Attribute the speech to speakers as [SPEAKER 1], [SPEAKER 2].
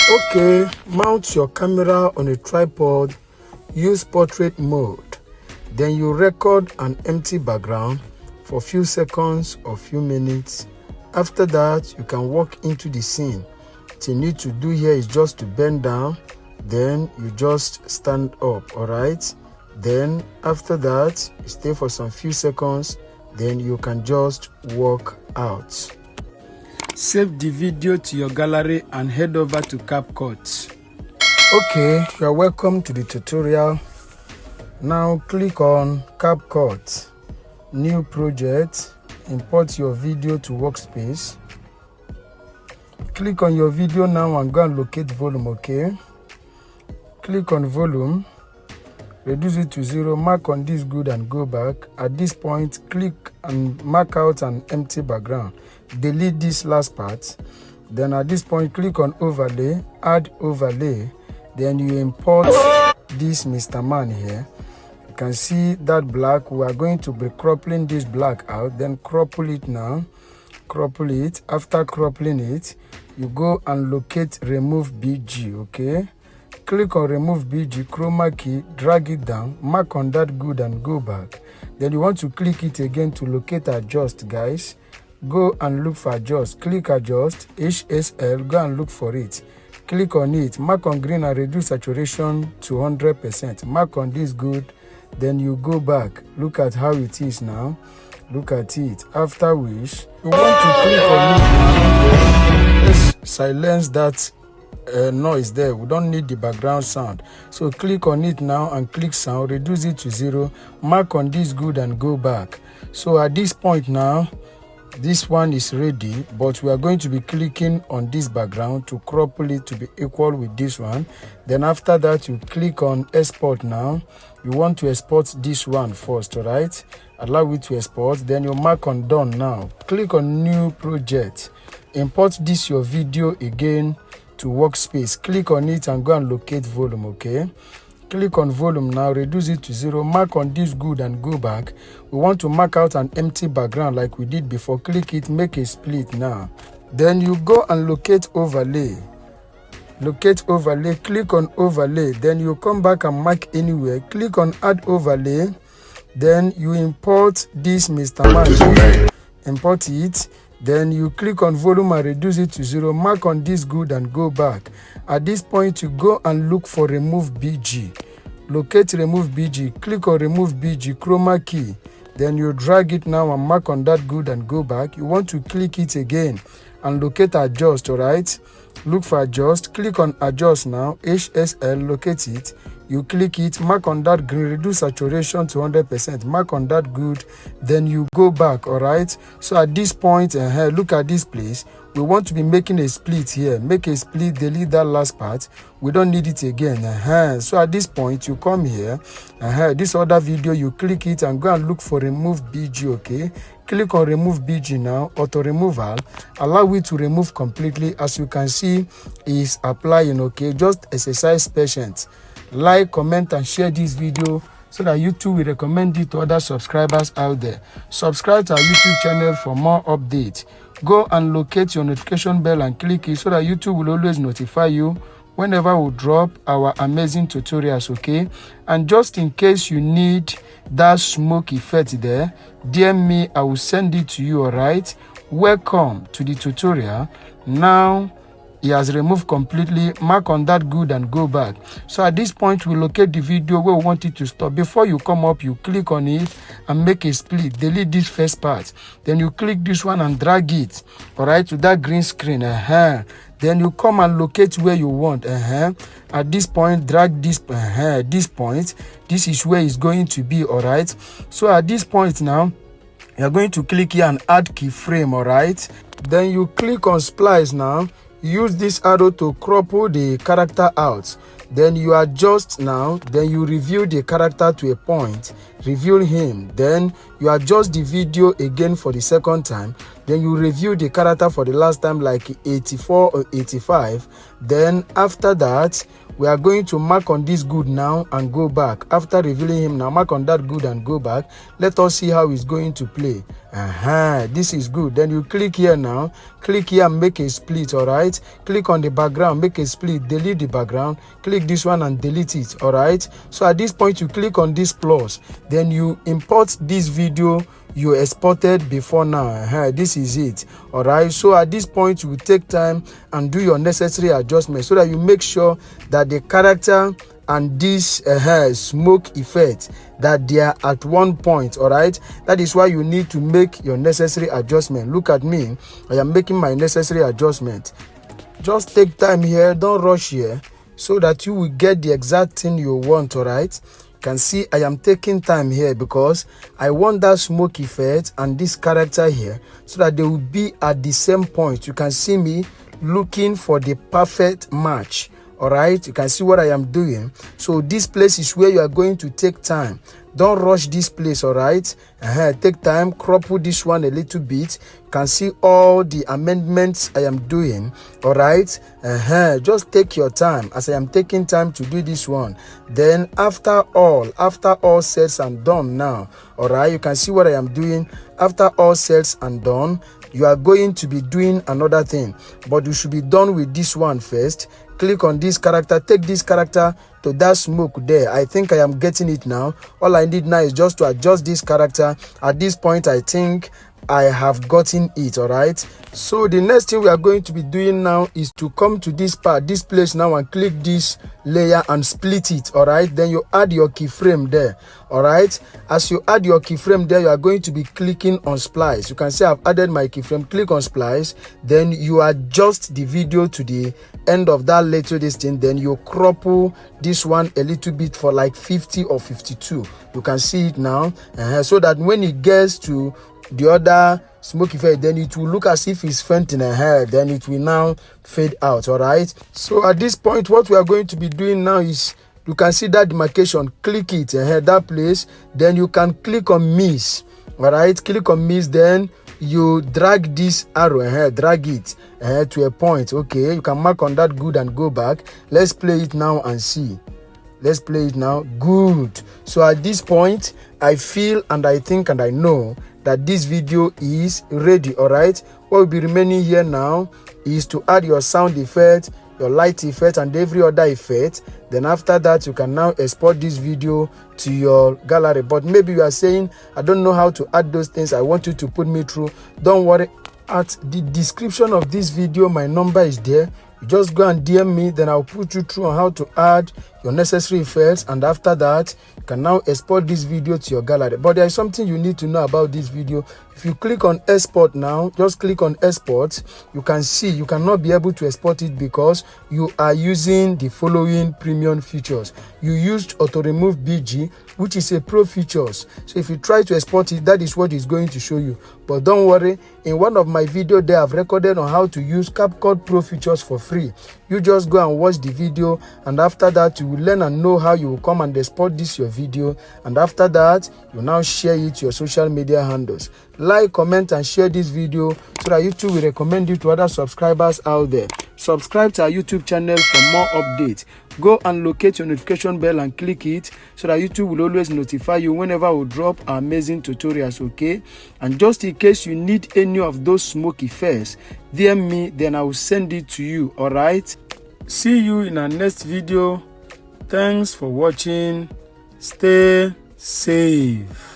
[SPEAKER 1] Okay, mount your camera on a tripod, use portrait mode. Then you record an empty background for a few seconds or few minutes. After that, you can walk into the scene. What you need to do here is just to bend down, then you just stand up, alright? Then after that, you stay for some few seconds, then you can just walk out. Save the video to your gallery and head over to CapCut. Okay, you are welcome to the tutorial. Now click on CapCut, new project, import your video to workspace. Click on your video now and go and locate volume, okay? Click on volume, reduce it to 0, mark on this good and go back. At this point, click and mark out an empty background. Delete this last part. Then at this point, click on overlay, add overlay. Then you import this Mr. Man here. You can see that black. We are going to be cropping this black out. Then cropple it now. Cropple it. After cropping it, you go and locate remove BG, okay? Click on remove BG, chroma key, drag it down, mark on that good and go back. Then you want to click it again to locate adjust, guys. Go and look for adjust. Click adjust, HSL, go and look for it. Click on it, mark on green and reduce saturation to 100%. Mark on this good, then you go back. Look at how it is now. Look at it. After which, you want to click on it. Let's silence that noise there. We don't need the background sound. So click on it now and click sound, reduce it to 0. Mark on this good and go back. So at this point now, this one is ready, but we are going to be clicking on this background to cropple it to be equal with this one. Then after that, you click on export now. You want to export this one first, all right? Allow it to export. Then you mark on done now. Click on new project. Import this your video again to workspace. Click on it and go and locate volume, okay? Click on volume now, reduce it to 0, mark on this good and go back. We want to mark out an empty background like we did before. Click it, make a split now. Then you go and locate overlay. Locate overlay, click on overlay. Then you come back and mark anywhere. Click on add overlay. Then you import this Mr. Man. Import it. Then you click on volume and reduce it to 0. Mark on this good and go back. At this point, you go and look for remove BG. Locate remove BG. Click on remove BG, chroma key. Then you drag it now and mark on that good and go back. You want to click it again and locate adjust, all right? Look for adjust. Click on adjust now. HSL, locate it. You click it, mark on that green, reduce saturation to 100%, mark on that good, then you go back, all right? So at this point, look at this place. We want to be making a split here. Make a split, delete that last part. We don't need it again. So at this point, you come here. This other video, you click it and go and look for remove BG, okay? Click on remove BG now, auto removal. Allow it to remove completely. As you can see, is applying, okay? Just exercise patience. Like, comment and share this video so that YouTube will recommend it to other subscribers out there. Subscribe to our YouTube channel for more updates. Go and locate your notification bell and click it so that YouTube will always notify you whenever we drop our amazing tutorials, okay? And just in case you need that smoke effect there, DM me, I will send it to you, all right? Welcome to the tutorial. Now he has removed completely. Mark on that good and go back. So at this point, we locate the video where we want it to stop. Before you come up, you click on it and make a split. Delete this first part. Then you click this one and drag it, all right, to that green screen. Then you come and locate where you want. At this point, drag this this point. This is where it's going to be, all right? So at this point now, you're going to click here and add keyframe, all right? Then you click on splice now. Use this arrow to cropple the character out. Then you adjust now. Then you review the character to a point. Review him. Then you adjust the video again for the second time. Then you review the character for the last time, like 84 or 85. Then after that, we are going to mark on this good now and go back. After revealing him now, mark on that good and go back. Let us see how he's going to play. This is good. Then you click here now, click here and make a split. All right, click on the background, make a split, delete the background, click this one and delete it. All right, so at this point you click on this plus, then you import this video you exported before now. This is it. All right, so at this point you will take time and do your necessary adjustments so that you make sure that the character and this smoke effect, that they are at one point. All right, that is why you need to make your necessary adjustment. Look at me, I am making my necessary adjustment. Just take time here, don't rush here, so that you will get the exact thing you want. All right, you can see I am taking time here because I want that smoke effect and this character here so that they will be at the same point. You can see me looking for the perfect match. All right, you can see what I am doing. So this place is where you are going to take time. Don't rush this place. All right, take time, crop this one a little bit. You can see all the amendments I am doing. All right, just take your time as I am taking time to do this one. Then after all sets and done now, all right, you can see what I am doing. After all sets and done, you are going to be doing another thing, but you should be done with this one first. Click on this character, take this character to that smoke there. I think I am getting it now. All I need now is just to adjust this character. At this point, I think I have gotten it. All right, so the next thing we are going to be doing now is to come to this part, this place now, and click this layer and split it. All right, then you add your keyframe there. All right, as you add your keyframe there, you are going to be clicking on splice. You can see I've added my keyframe. Click on splice, then you adjust the video to the end of that little distance. Then you crop this one a little bit for like 50 or 52. You can see it now, so that when it gets to the other smoke effect, then it will look as if it's fainting ahead, then it will now fade out. All right, so at this point what we are going to be doing now is, you can see that demarcation, click it that place, then you can click on miss. All right, click on miss, then you drag this arrow drag it to a point. Okay, you can mark on that good and go back. Let's play it now and see. Let's play it now. Good. So at this point I feel and I think and I know that this video is ready. All right, what will be remaining here now is to add your sound effect, your light effect and every other effect. Then after that you can now export this video to your gallery. But maybe you are saying, I don't know how to add those things, I want you to put me through. Don't worry, at the description of this video my number is there. You just go and DM me, then I'll put you through on how to add your necessary effects, and after that you can now export this video to your gallery. But there is something you need to know about this video. If you click on export now, just click on export, you can see you cannot be able to export it because you are using the following premium features. You used auto remove BG, which is a pro features. So if you try to export it, that is what it's going to show you. But don't worry, in one of my videos there I've recorded on how to use CapCut Pro features for free. You just go and watch the video, and after that you will learn and know how you will come and export this your video, and after that you now share it to your social media handles. Like, comment and share this video so that YouTube will recommend it to other subscribers out there. Subscribe to our YouTube channel for more updates. Go and locate your notification bell and click it so that YouTube will always notify you whenever we drop our amazing tutorials. Okay, and just in case you need any of those smoke effects, DM me, then I will send it to you. All right, see you in our next video. Thanks for watching. Stay safe.